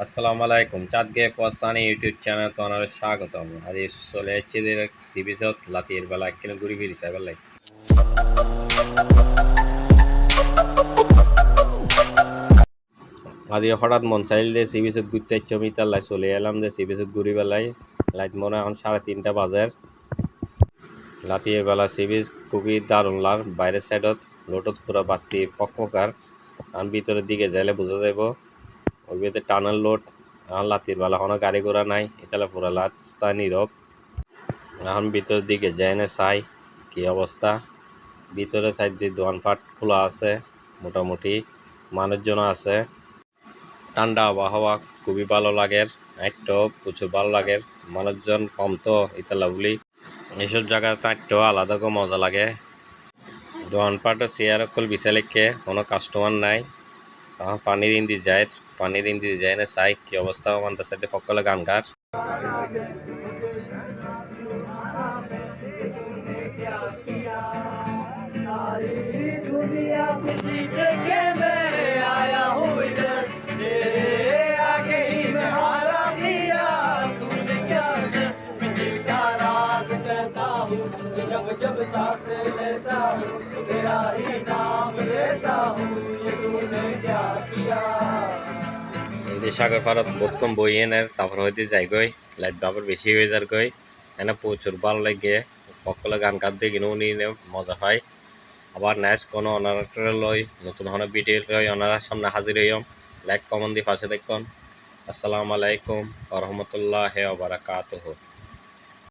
আসসালামু আলাইকুম চাঁদ গে ফসানি ইউটিউব চ্যানেল তো আপনার স্বাগতম আজ চলে যাচ্ছি সি বিচত লাতির বেলা একখানে ঘুরি ফিরি চাইবার লাগে আজ হঠাৎ মন চাইল যে সি বিচত ঘুরতে ইচ্ছে আমি তার লাই চলে এলাম যে সি বিচত ঘুরি বেলায় লাইট মনে এখন 3:30 বাজার লাতির বেলা সি বিচ খুবই দারুণ লাগ বাইরের সাইডত লোটত পুরা বাতি ফকফকার আর ভিতরের দিকে যাইলে বোঝা যাইব ওই ভিতরে টানেল লোড এখন লাতির বেলা কোনো গাড়ি ঘোড়া নাই এটা পুরা রাস্তা নীরব এখন ভিতরের দিকে যাই না চাই কি অবস্থা ভিতরে সাইড দিয়ে দোকানপাট খোলা আছে মোটামুটি মানুষজন আছে ঠান্ডা আবহাওয়া খুবই ভালো লাগে একটু প্রচুর ভালো লাগে মানুষজন কম তো ইতালা বলি এইসব জায়গা তাঁটতেও আলাদা করে মজা লাগে দোকানপাটও চেয়ার অকল বিছা লেখে কোনো কাস্টমার নাই পানির ইন্দি যায় না চাই কি অবস্থা আমাদের সাইডে সকলে গান গার जब सांसें लेता हूँ तेरा ही नाम लेता हूँ ये तूने क्या किया সাগর পারত বহুত কম বই এনে তারপর হইতে যাই গই লাইট বাবার বেশি হয়ে যার গই এনে প্রচুর ভালো লাগে সকলে গান গাতে কিনে উনি মজা হয় আবার নেক্সট কোনো অনার লই নতুন কোনো ভিডিও লই ওনার সামনে হাজির হইম লাইক কমেন্ট দিয়ে পাশে দেখুন আসসালামু আলাইকুম ওয়া রাহমাতুল্লাহি ওয়া বারাকাতুহু।